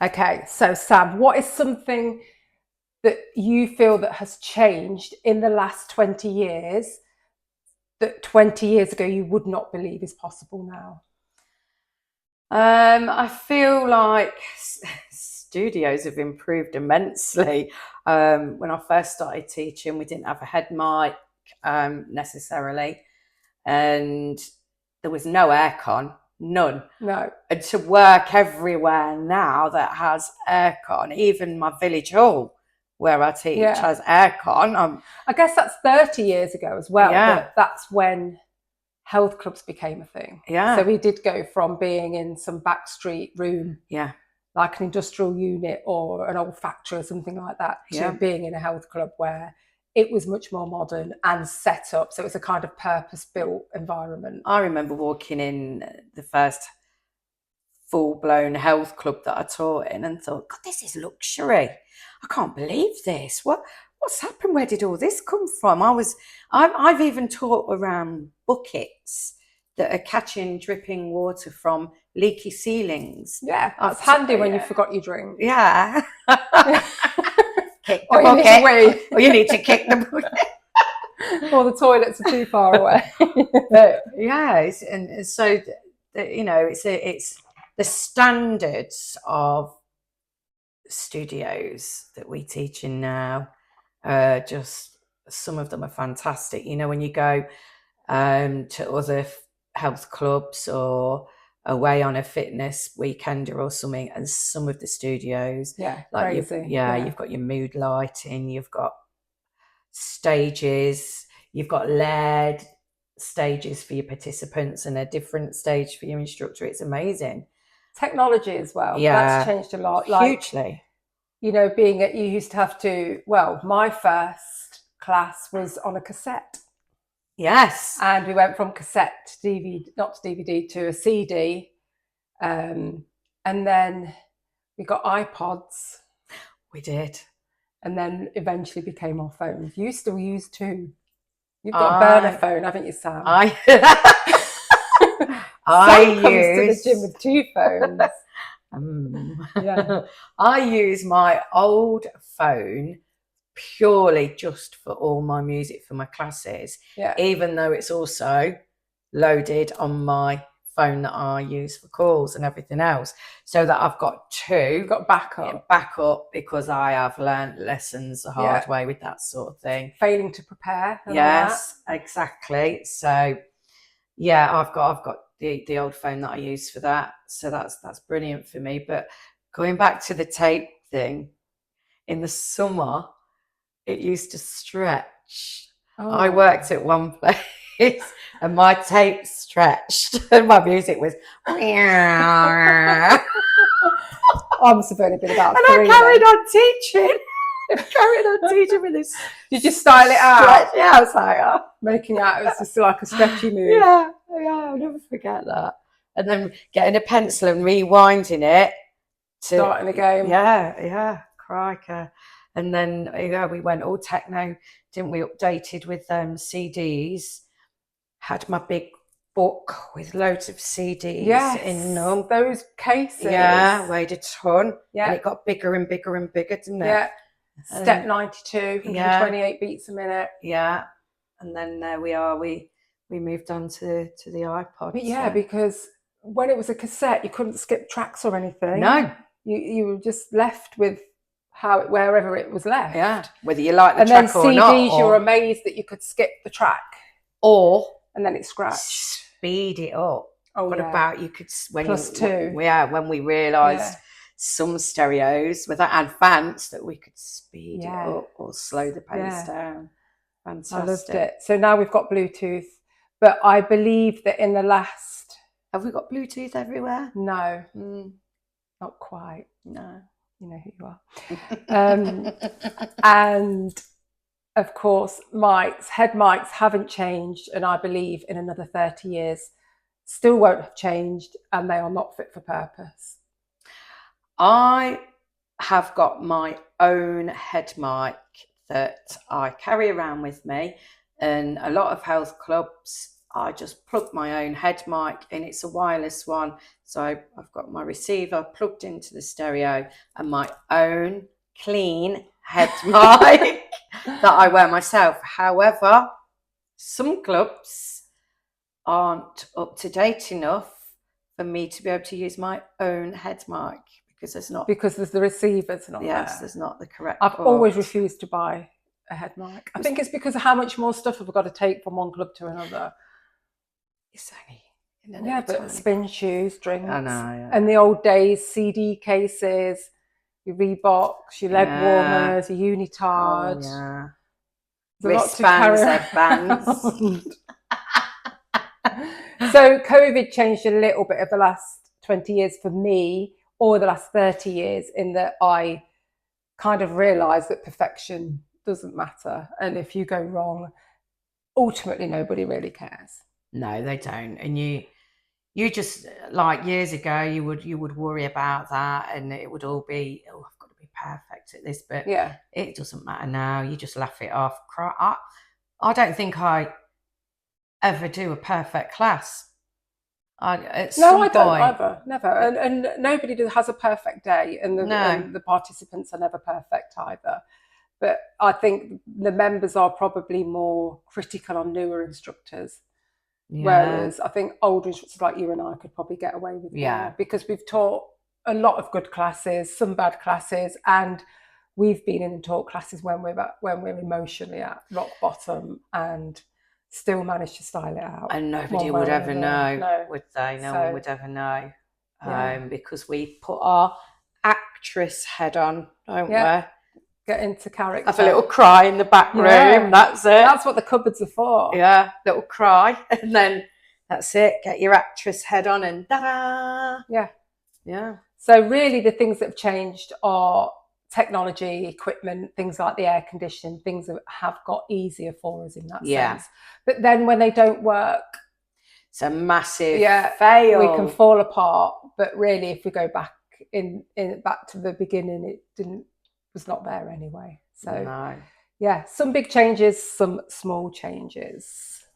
Okay, so Sam, what is something that you feel that has changed in the last 20 years that 20 years ago you would not believe is possible now? I feel like studios have improved immensely. When I first started teaching, we didn't have a head mic necessarily, and there was no aircon, none. No. And to work everywhere now that has aircon, even my village hall where I teach Yeah. has aircon. I guess that's 30 years ago as well, Yeah. but that's when health clubs became a thing. Yeah. So we did go from being in some backstreet room, Yeah. like an industrial unit or an old factory or something like that, to Yeah. being in a health club where it was much more modern and set up. So it was a kind of purpose-built environment. I remember walking in the first full-blown health club that I taught in and thought, God, this is luxury. I can't believe this. What's happened? Where did all this come from? I've even taught around buckets that are catching dripping water from leaky ceilings. Yeah, that's handy when you forgot your drink. Yeah. Kick the Or you need to bucket. wait. Or you need to kick the bucket. Or the toilets are too far away. Yeah, and so it's the standards of studios that we teach in now. Just some of them are fantastic. You know, when you go to other health clubs or away on a fitness weekend or something, and some of the studios, like crazy. You've got your mood lighting, you've got stages, you've got LED stages for your participants and a different stage for your instructor. It's amazing. Technology as well. Yeah, that's changed a lot. Hugely. You know, you used to have to. Well, my first class was on a cassette. Yes. And we went from cassette to DVD, not to DVD, to a CD. And then we got iPods. We did. And then eventually became our phones. You still use two. You've got a burner phone, haven't you, Sam? Sam comes to the gym with two phones. Yeah. I use my old phone purely just for all my music for my classes, even though it's also loaded on my phone that I use for calls and everything else, so that I've got two. You've got backup because I have learned lessons the hard way with that sort of thing. Failing to prepare. Yes, exactly. So yeah, I've got the old phone that I use for that. So that's brilliant for me. But going back to the tape thing, in the summer, it used to stretch. I worked at one place and my tape stretched and my music was I must have only been about and 3 I carried on teaching with this. Did you style it out? Yeah, I was like, making out it was just like a stretchy move. Yeah, I'll never forget that. And then getting a pencil and rewinding it. Starting again. Yeah, crikey. And then we went all techno, didn't we? Updated with CDs. Had my big book with loads of CDs in them. Those cases. Yeah, weighed a ton. Yeah. And it got bigger and bigger and bigger, didn't it? Yeah. Step 92, 128 beats a minute. Yeah. And then there we are. We moved on to the iPod. But because when it was a cassette, you couldn't skip tracks or anything. No. You were just left with wherever it was left. Yeah. Whether you like the track or not. And then CDs, you were amazed that you could skip the track. And then it scratched. Speed it up. What about you could +2? When we realised some stereos with that advanced that we could speed it up or slow the pace down. Fantastic. I loved it. So now we've got Bluetooth, but I believe that in the last... Have we got Bluetooth everywhere? No, not quite. No. You know who you are. And of course, head mics haven't changed, and I believe in another 30 years still won't have changed, and they are not fit for purpose. I have got my own head mic that I carry around with me, and a lot of health clubs I just plug my own head mic in. It's a wireless one. So I've got my receiver plugged into the stereo and my own clean head mic that I wear myself. However, some clubs aren't up to date enough for me to be able to use my own head mic because there's not. Because there's the receivers not Yes, there. there's not the correct. I've port. always refused to buy a head mic. I think it's because of how much more stuff have I got to take from one club to another. It's only but spin shoes, drinks, I know, yeah. and the old days, CD cases, your Reeboks, your leg warmers, your unitard. Yeah. Wristbands, headbands. So COVID changed a little bit of the last 20 years for me, or the last 30 years, in that I kind of realised that perfection doesn't matter, and if you go wrong, ultimately nobody really cares. No, they don't. And you just, like years ago, you would worry about that, and it would all be, oh, I've got to be perfect at this, but yeah, it doesn't matter now. You just laugh it off. I don't think I ever do a perfect class. I don't either. Never. And nobody has a perfect day, and the participants are never perfect either. But I think the members are probably more critical on newer instructors. Yeah. Whereas I think older instructors like you and I could probably get away with more, because we've taught a lot of good classes, some bad classes, and we've been in and taught classes when we're emotionally at rock bottom and still managed to style it out. And nobody would ever know, would they? No one would ever know. Because we put our actress head on, don't we? Get into character. Have a little cry in the back room. That's it. That's what the cupboards are for. Yeah, little cry, and then that's it. Get your actress head on, and ta-da! Yeah. So really, the things that have changed are technology, equipment, things like the air conditioning, things that have got easier for us in that sense. But then when they don't work, it's a massive fail. We can fall apart. But really, if we go back back to the beginning, it was not there anyway. So some big changes, some small changes.